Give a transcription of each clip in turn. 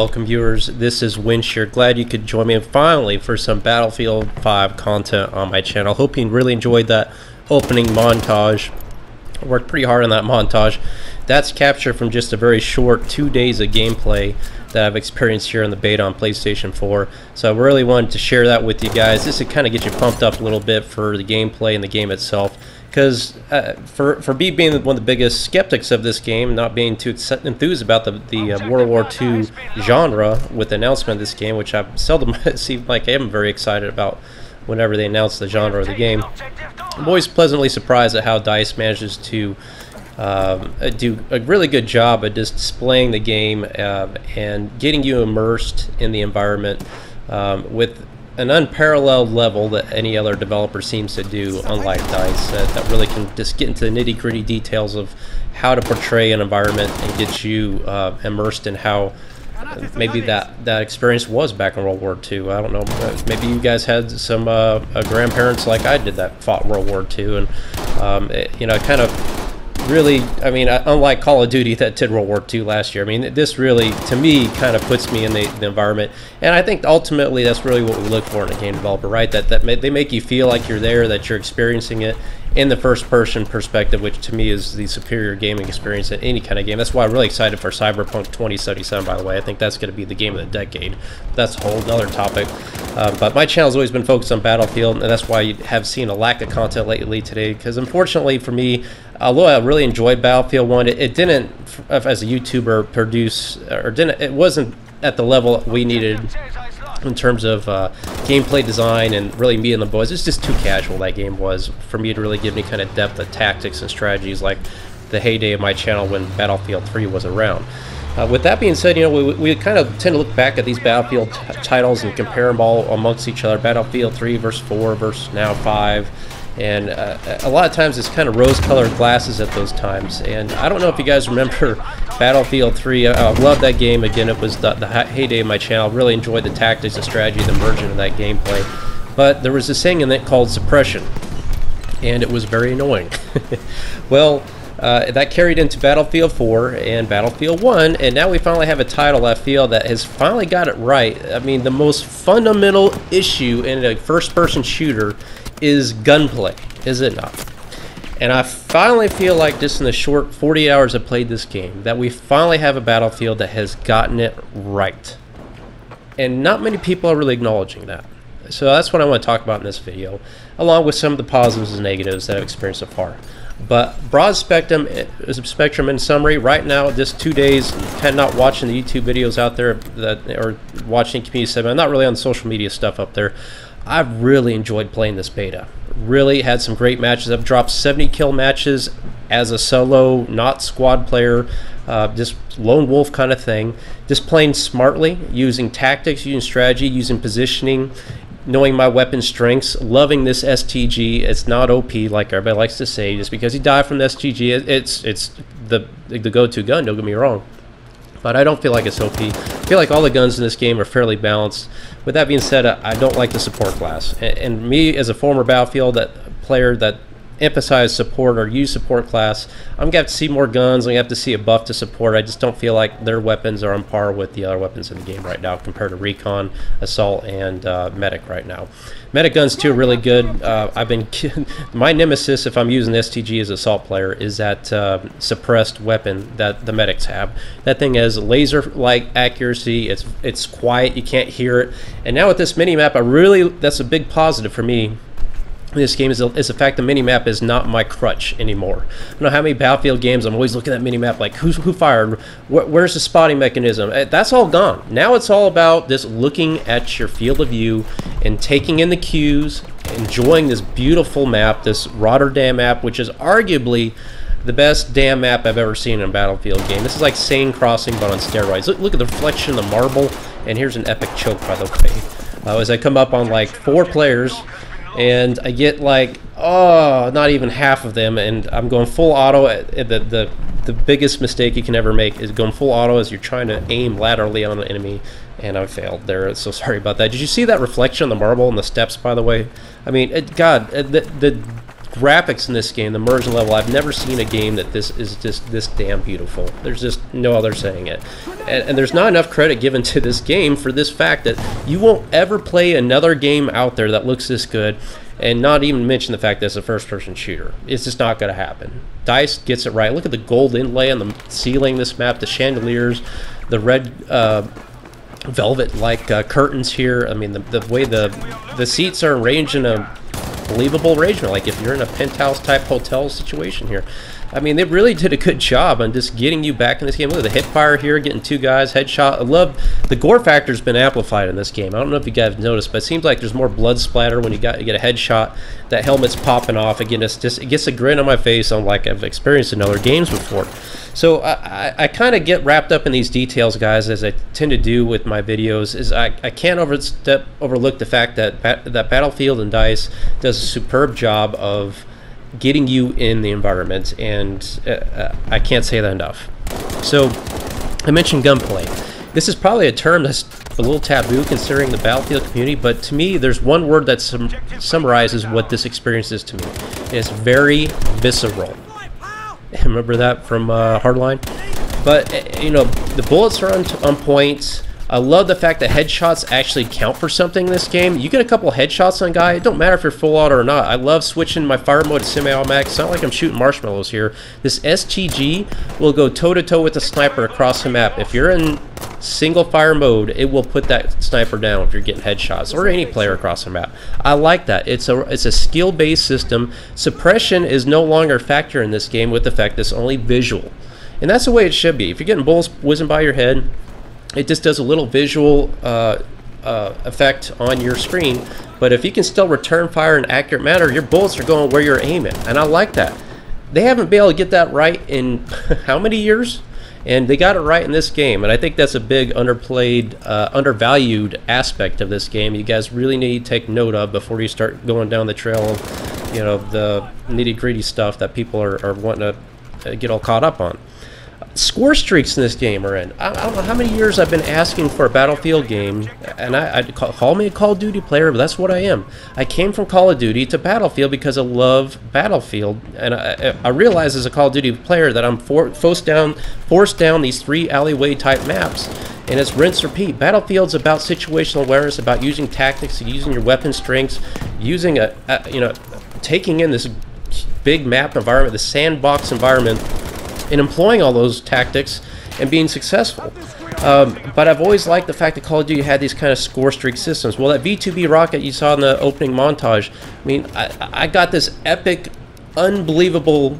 welcome viewers. This is Winch here. Glad you could join me finally for some Battlefield 5 content on my channel. Hope you really enjoyed that opening montage. I worked pretty hard on that montage. That's captured from just a very short 2 days of gameplay that I've experienced here in the beta on PlayStation 4. So I really wanted to share that with you guys. This would kind of get you pumped up a little bit for the gameplay and the game itself. Because for me being one of the biggest skeptics of this game, not being too enthused about the World War II genre with the announcement of this game, which I seldom seem like I am very excited about whenever they announce the genre of the game, I'm always pleasantly surprised at how DICE manages to do a really good job at just displaying the game and getting you immersed in the environment with an unparalleled level that any other developer seems to do, unlike DICE, that really can just get into the nitty-gritty details of how to portray an environment and get you immersed in how maybe that experience was back in World War II. I don't know, maybe you guys had some grandparents like I did that fought World War II, and you know, kind of really, I mean, unlike Call of Duty that did World War II last year, I mean, this really, to me, kind of puts me in the environment. And I think ultimately that's really what we look for in a game developer, right? That they make you feel like you're there, that you're experiencing it in the first-person perspective, which to me is the superior gaming experience in any kind of game. That's why I'm really excited for Cyberpunk 2077, by the way. I think that's going to be the game of the decade. That's a whole other topic. But my channel's always been focused on Battlefield, and that's why you have seen a lack of content lately today, because unfortunately for me, although I really enjoyed Battlefield 1, it didn't, as a YouTuber, produce, or it wasn't at the level we needed in terms of gameplay design and really me and the boys. It's just too casual, that game was, for me to really give any kind of depth of tactics and strategies like the heyday of my channel when Battlefield 3 was around. With that being said, you know, we kind of tend to look back at these Battlefield titles and compare them all amongst each other. Battlefield 3 versus 4 versus now 5. And a lot of times it's kind of rose-colored glasses at those times. And I don't know if you guys remember Battlefield 3. I love that game. Again, it was the heyday of my channel. Really enjoyed the tactics, the strategy, the merging of that gameplay. But there was this thing in it called suppression, and it was very annoying. Well, that carried into Battlefield 4 and Battlefield 1, and now we finally have a title, I feel, that has finally got it right. I mean, the most fundamental issue in a first-person shooter is gunplay, is it not? And I finally feel like just in the short 48 hours I played this game that we finally have a Battlefield that has gotten it right. And not many people are really acknowledging that. So that's what I want to talk about in this video, along with some of the positives and negatives that I've experienced so far. But broad spectrum in summary, right now, just 2 days, kind of not watching the YouTube videos out there or watching community segment. I'm not really on the social media stuff up there. I've really enjoyed playing this beta. Really had some great matches. I've dropped 70 kill matches as a solo, not squad player, just lone wolf kind of thing. Just playing smartly, using tactics, using strategy, using positioning, knowing my weapon strengths, loving this STG. It's not OP like everybody likes to say. Just because you die from the STG, it's the go-to gun, don't get me wrong. But I don't feel like it's OP. I feel like all the guns in this game are fairly balanced. With that being said, I don't like the support class. And me, as a former Battlefield player that emphasized support or use support class, I'm going to have to see more guns. I'm going to have to see a buff to support. I just don't feel like their weapons are on par with the other weapons in the game right now compared to Recon, Assault, and Medic right now. Medic guns, too, are really good. My nemesis, if I'm using the STG as an Assault player, is that suppressed weapon that the Medics have. That thing has laser-like accuracy. It's quiet. You can't hear it. And now with this mini-map, that's a big positive for me. This game is the fact the mini-map is not my crutch anymore. I don't know how many Battlefield games I'm always looking at that mini-map like, who fired? Where's the spotting mechanism? That's all gone. Now it's all about just looking at your field of view and taking in the cues, enjoying this beautiful map, this Rotterdam map, which is arguably the best damn map I've ever seen in a Battlefield game. This is like Sane Crossing, but on steroids. Look at the reflection of the marble, and here's an epic choke, by the way. As I come up on like 4 players, and I get like, oh, not even half of them, and I'm going full auto. The biggest mistake you can ever make is going full auto as you're trying to aim laterally on an enemy, and I failed there. So sorry about that. Did you see that reflection on the marble and the steps, by the way? I mean, God, the graphics in this game, the immersion level, I've never seen a game that this is just this damn beautiful. There's just no other saying it. And there's not enough credit given to this game for this fact that you won't ever play another game out there that looks this good, and not even mention the fact that it's a first-person shooter. It's just not going to happen. DICE gets it right. Look at the gold inlay on the ceiling this map, the chandeliers, the red velvet-like curtains here. I mean, the way the seats are arranged in a believable arrangement, like if you're in a penthouse type hotel situation here. I mean, they really did a good job on just getting you back in this game. Look at the hip fire here, getting 2 guys, headshot. I love the gore factor's been amplified in this game. I don't know if you guys noticed, but it seems like there's more blood splatter when you get a headshot. That helmet's popping off. Again, it gets a grin on my face on like I've experienced in other games before. So I kind of get wrapped up in these details, guys, as I tend to do with my videos. Is I can't overlook the fact that Battlefield and DICE does a superb job of getting you in the environment, and I can't say that enough. So I mentioned gunplay. This is probably a term that's a little taboo considering the Battlefield community, but to me there's one word that summarizes what this experience is to me. It's very visceral. Remember that from Hardline? But you know, the bullets are on point. I love the fact that headshots actually count for something in this game. You get a couple headshots on a guy, it don't matter if you're full auto or not. I love switching my fire mode to semi-automatic. It's not like I'm shooting marshmallows here. This STG will go toe-to-toe with the sniper across the map. If you're in single fire mode, it will put that sniper down if you're getting headshots, or any player across the map. I like that. It's a skill-based system. Suppression is no longer a factor in this game, with the fact that it's only visual. And that's the way it should be. If you're getting bullets whizzing by your head, it just does a little visual effect on your screen, but if you can still return fire in an accurate manner, your bullets are going where you're aiming, and I like that. They haven't been able to get that right in how many years? And they got it right in this game, and I think that's a big underplayed, undervalued aspect of this game. You guys really need to take note of before you start going down the trail of, you know, the nitty-gritty stuff that people are wanting to get all caught up on. Score streaks in this game are in. I don't know how many years I've been asking for a Battlefield game, and I call me a Call of Duty player, but that's what I am. I came from Call of Duty to Battlefield because I love Battlefield, and I realize as a Call of Duty player that I'm forced down these 3 alleyway type maps, and it's rinse repeat. Battlefield's about situational awareness, about using tactics, using your weapon strengths, using you know, taking in this big map environment, the sandbox environment, and employing all those tactics and being successful. But I've always liked the fact that Call of Duty had these kind of score streak systems. Well, that V2B rocket you saw in the opening montage, I mean, I got this epic, unbelievable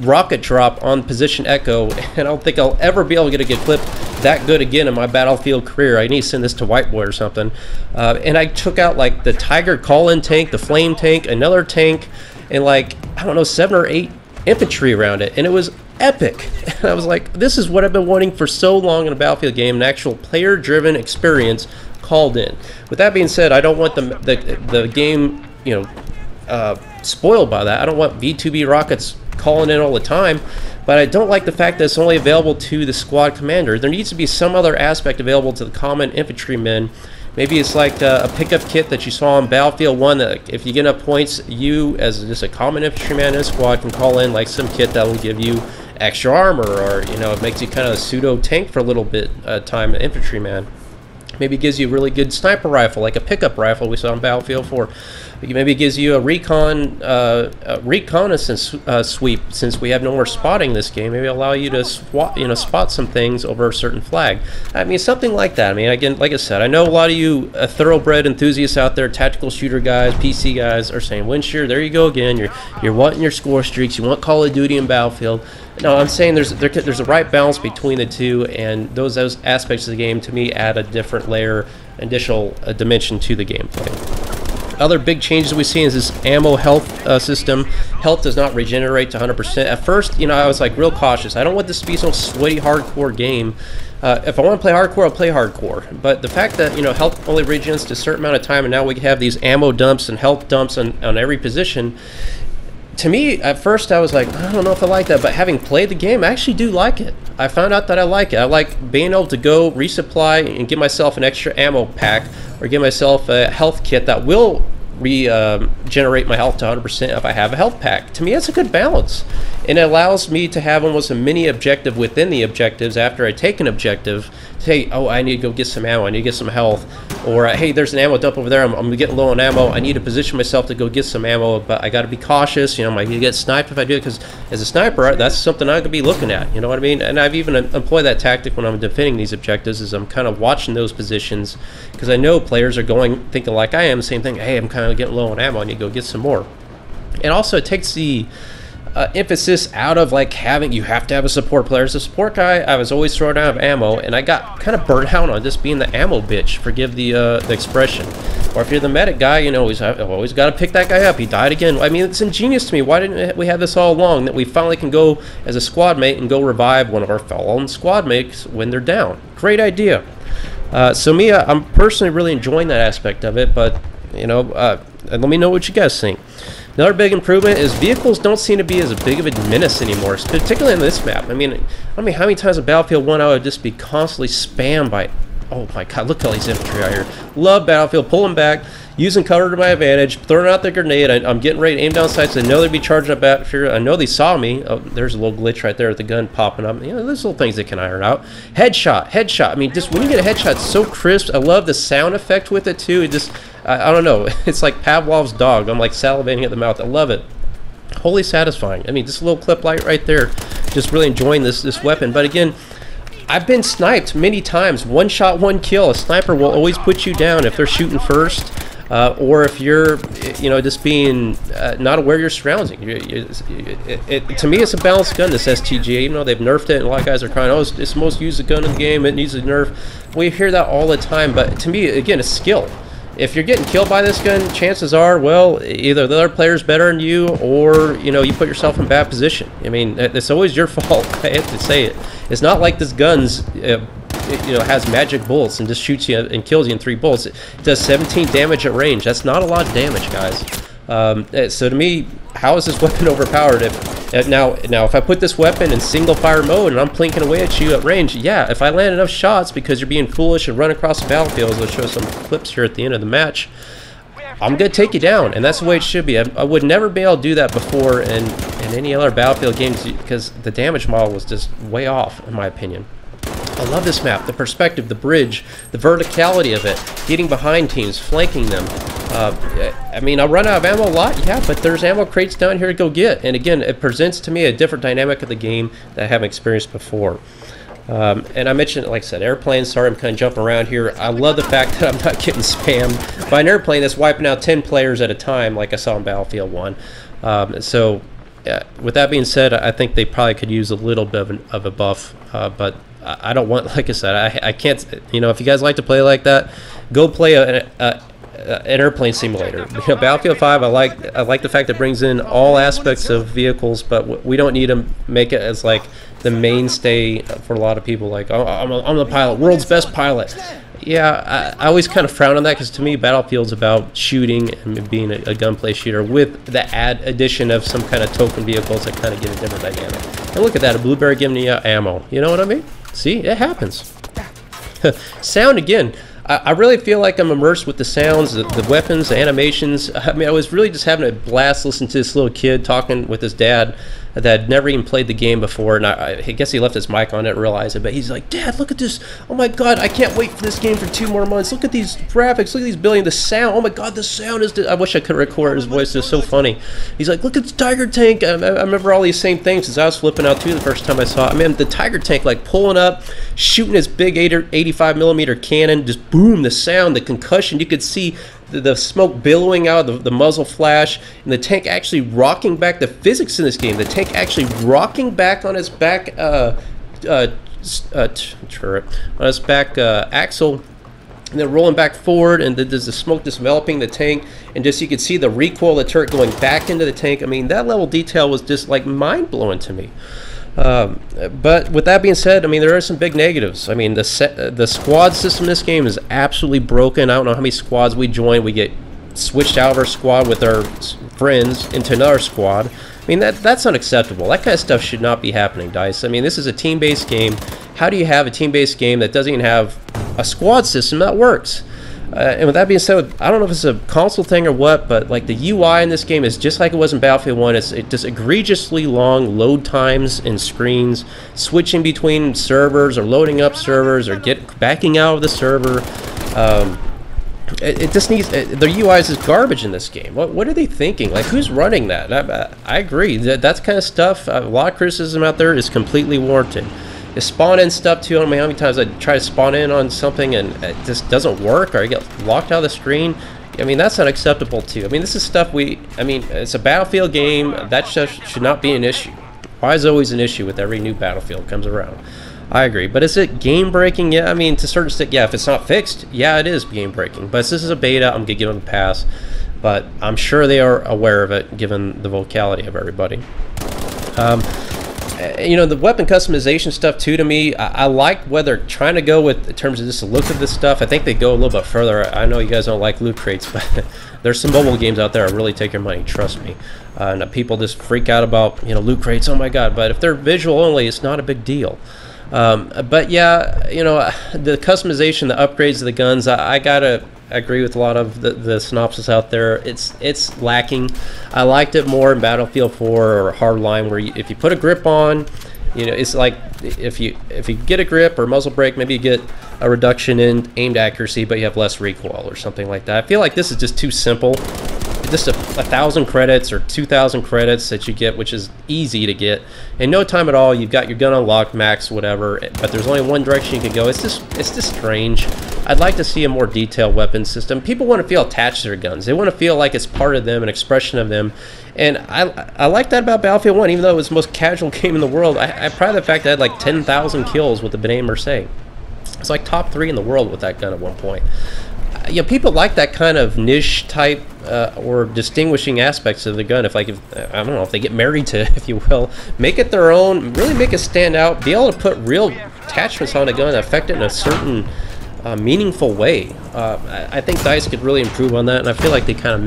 rocket drop on position echo, and I don't think I'll ever be able to get a clip that good again in my Battlefield career. I need to send this to White Boy or something. And I took out like the Tiger call-in tank, the flame tank, another tank, and like, I don't know, 7 or 8 infantry around it, and it was epic. And I was like, this is what I've been wanting for so long in a Battlefield game, an actual player-driven experience called in. With that being said, I don't want the game, you know, spoiled by that. I don't want V2B rockets calling in all the time, but I don't like the fact that it's only available to the squad commander. There needs to be some other aspect available to the common infantrymen. Maybe it's like a pickup kit that you saw on Battlefield 1 that if you get enough points, you as just a common infantryman in a squad can call in like some kit that will give you extra armor, or you know, it makes you kind of a pseudo tank for a little bit time, an infantryman. Maybe it gives you a really good sniper rifle, like a pickup rifle we saw on Battlefield 4. Maybe it gives you a reconnaissance sweep, since we have no more spotting in this game. Maybe it'll allow you to spot some things over a certain flag. I mean, something like that. I mean, again, like I said, I know a lot of you thoroughbred enthusiasts out there, tactical shooter guys, PC guys, are saying, Windshear, there you go again. You're wanting your score streaks. You want Call of Duty and Battlefield. No, I'm saying there's a right balance between the two, and those aspects of the game, to me, add a different layer, additional dimension to the gameplay. Other big changes we've seen is this ammo health system. Health does not regenerate to 100%. At first, you know, I was like real cautious. I don't want this to be some sweaty hardcore game. If I want to play hardcore, I'll play hardcore. But the fact that, you know, health only regens to a certain amount of time, and now we have these ammo dumps and health dumps on every position, to me, at first I was like, I don't know if I like that, but having played the game, I actually do like it. I found out that I like it. I like being able to go resupply and give myself an extra ammo pack, or give myself a health kit that will regenerate my health to 100% if I have a health pack. To me, that's a good balance, and it allows me to have almost a mini objective within the objectives after I take an objective. Say, oh, I need to go get some ammo, I need to get some health, or hey, there's an ammo dump over there, I'm getting low on ammo, I need to position myself to go get some ammo, but I got to be cautious, you know, I might get sniped if I do it, because as a sniper, that's something I'm going to be looking at, you know what I mean? And I've even employed that tactic when I'm defending these objectives, is I'm kind of watching those positions, because I know players are going, thinking like I am, the same thing, hey, I'm kind of getting low on ammo, I need to go get some more. And also it takes the emphasis out of like you have to have a support player. As a support guy, I was always throwing out of ammo, and I got kind of burnt out on just being the ammo bitch, forgive the expression. Or if you're the medic guy, you know, I've always got to pick that guy up, he died again. I mean, it's ingenious to me, why didn't we have this all along, that we finally can go as a squad mate and go revive one of our fallen squad mates when they're down. Great idea. So me, I'm personally really enjoying that aspect of it, but you know, let me know what you guys think. Another big improvement is vehicles don't seem to be as big of a menace anymore, particularly on this map. I mean how many times in Battlefield 1 I would just be constantly spammed by, oh my god, look at all these infantry out here. Love Battlefield, pulling back, using cover to my advantage, throwing out the grenade. I'm getting ready to aim down sights. I know they'd be charging up battlefield. I know they saw me. Oh, there's a little glitch right there with the gun popping up. You know, there's little things that can iron out. Headshot. I mean, just when you get a headshot, it's so crisp. I love the sound effect with it too. It just, I don't know. It's like Pavlov's dog. I'm like salivating at the mouth. I love it. Wholly satisfying. I mean, just a little clip light right there. Just really enjoying this weapon. But again, I've been sniped many times. One shot, one kill. A sniper will always put you down if they're shooting first. Or if you're, you know, just being not aware of your surroundings. To me, it's a balanced gun, this STG. Even though they've nerfed it, and a lot of guys are crying, oh, it's the most used gun in the game, it needs a nerf. We hear that all the time, but to me, again, it's skill. If you're getting killed by this gun, chances are, well, either the other player's better than you, or, you know, you put yourself in bad position. I mean, it's always your fault. I have to say it. It's not like this gun's you know, has magic bullets and just shoots you and kills you in 3 bullets. It does 17 damage at range. That's not a lot of damage, guys. So to me, how is this weapon overpowered? Now if I put this weapon in single fire mode and I'm plinking away at you at range, yeah, if I land enough shots because you're being foolish and run across the battlefield, as I'll show some clips here at the end of the match, I'm gonna take you down, and that's the way it should be. I would never be able to do that before in any other Battlefield games, because the damage model was just way off, in my opinion. I love this map, the perspective, the bridge, the verticality of it, getting behind teams, flanking them. I mean, I run out of ammo a lot, yeah, but there's ammo crates down here to go get. And again, it presents to me a different dynamic of the game that I haven't experienced before. And I mentioned, like I said, airplanes. Sorry, I'm kind of jumping around here. I love the fact that I'm not getting spammed by an airplane that's wiping out 10 players at a time, like I saw in Battlefield 1. With that being said, I think they probably could use a little bit of a buff, but I don't want, like I said, I can't, you know, if you guys like to play like that, go play an airplane simulator. You know, Battlefield 5, I like the fact that it brings in all aspects of vehicles, but we don't need to make it as like the mainstay for a lot of people. Like, oh, I'm the pilot, world's best pilot. Yeah, I always kind of frown on that, because to me, Battlefield's about shooting and being a gunplay shooter with the addition of some kind of token vehicles that kind of give a different dynamic. And look at that, a blueberry giving you ammo. You know what I mean? See, it happens. Sound again. I really feel like I'm immersed with the sounds, the weapons, the animations. I mean, I was really just having a blast listening to this little kid talking with his dad that had never even played the game before, and I guess he left his mic on, I didn't realize it, but he's like, Dad, look at this, oh my god, I can't wait for this game for 2 more months, look at these graphics, look at these buildings, the sound, oh my god, the sound is, I wish I could record his voice, it's so funny. He's like, look at the Tiger Tank. I remember all these same things since I was flipping out too the first time I saw it. I mean, the Tiger Tank, like pulling up, shooting his big 85mm cannon, just boom, the sound, the concussion, you could see the smoke billowing out of the muzzle flash, and the tank actually rocking back. The physics in this game, the tank actually rocking back on its back turret, on its back axle, and then rolling back forward, and then there's the smoke just enveloping the tank, and just you can see the recoil of the turret going back into the tank. I mean, that level of detail was just like mind-blowing to me. But with that being said, I mean, there are some big negatives. I mean, the squad system in this game is absolutely broken. I don't know how many squads we join. We get switched out of our squad with our friends into another squad. I mean, that's unacceptable. That kind of stuff should not be happening, DICE. I mean, this is a team-based game. How do you have a team-based game that doesn't even have a squad system that works? And with that being said, I don't know if it's a console thing or what, but like the UI in this game is just like it was in Battlefield 1. It's just egregiously long load times in screens, switching between servers or loading up servers or backing out of the server. It just needs, the UI is garbage in this game. What are they thinking? Like, who's running that? I agree. That's kind of stuff, a lot of criticism out there is completely warranted. The spawn-in stuff too, I don't know how many times I try to spawn in on something and it just doesn't work, or I get locked out of the screen. I mean, that's not acceptable too. I mean, this is stuff it's a Battlefield game. That should not be an issue. Why is it always an issue with every new Battlefield comes around? I agree. But is it game-breaking? Yeah, I mean, to a certain extent, yeah, if it's not fixed, yeah, it is game-breaking. But this is a beta, I'm going to give them a pass. But I'm sure they are aware of it, given the vocality of everybody. You know, the weapon customization stuff too, to me, I like where they're trying to go with in terms of just the look of this stuff. I think they go a little bit further. I know you guys don't like loot crates, but there's some mobile games out there that really take your money, trust me. And people just freak out about, you know, loot crates, oh my god, but if they're visual only, it's not a big deal. But yeah, you know, the customization, the upgrades of the guns, I gotta agree with a lot of the synopsis out there. It's lacking. I liked it more in Battlefield 4 or Hardline, where if you put a grip on, you know, it's like if you get a grip or muzzle brake, maybe you get a reduction in aimed accuracy, but you have less recoil or something like that. I feel like this is just too simple. Just 1,000 credits or 2,000 credits that you get, which is easy to get in no time at all. You've got your gun unlocked, max, whatever, but there's only one direction you can go. It's just strange. I'd like to see a more detailed weapon system. People want to feel attached to their guns. They want to feel like it's part of them, an expression of them. And I like that about Battlefield 1, even though it was the most casual game in the world. I pride of the fact that I had like 10,000 kills with the Benet Mercedes. It's like top 3 in the world with that gun at one point. You know, people like that kind of niche type or distinguishing aspects of the gun. If I don't know, if they get married to it, if you will, make it their own, really make it stand out, be able to put real attachments on a gun, affect it in a certain meaningful way. I think DICE could really improve on that, and I feel like they kind of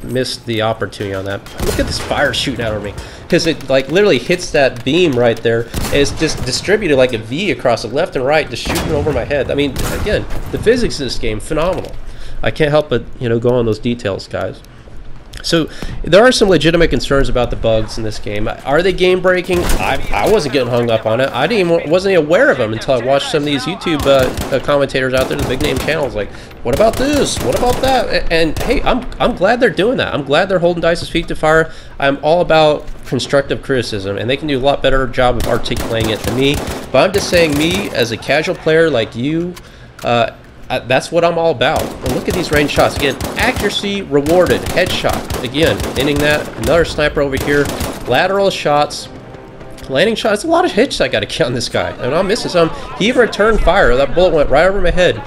missed the opportunity on that. Look at this fire shooting out of me, because it like literally hits that beam right there, and it's just distributed like a V across the left and right, just shooting over my head. I mean, again, the physics in this game, phenomenal. I can't help but, you know, go on those details, guys. So there are some legitimate concerns about the bugs in this game. Are they game breaking? I wasn't getting hung up on it. Wasn't even aware of them until I watched some of these YouTube commentators out there, the big name channels, like, what about this? What about that? And hey, I'm glad they're doing that. I'm glad they're holding DICE's feet to fire. I'm all about constructive criticism, and they can do a lot better job of articulating it than me. But I'm just saying, me as a casual player like you, that's what I'm all about. And look at these range shots. Again, accuracy rewarded. Headshot. Again, ending that. Another sniper over here. Lateral shots. Landing shots. A lot of hits I got to get on this guy. And I'm missing some. He even returned fire. That bullet went right over my head.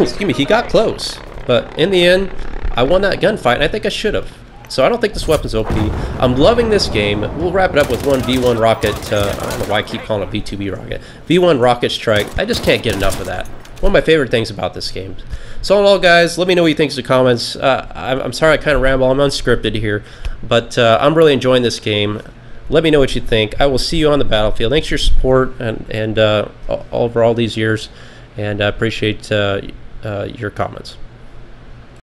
Excuse me. He got close. But in the end, I won that gunfight, and I think I should have. So I don't think this weapon's OP. I'm loving this game. We'll wrap it up with one V1 rocket. I don't know why I keep calling it V2B rocket. V1 rocket strike. I just can't get enough of that. One of my favorite things about this game. So in all, guys, let me know what you think in the comments. I'm sorry I kind of ramble. I'm unscripted here. But I'm really enjoying this game. Let me know what you think. I will see you on the battlefield. Thanks for your support and over all these years. And I appreciate your comments.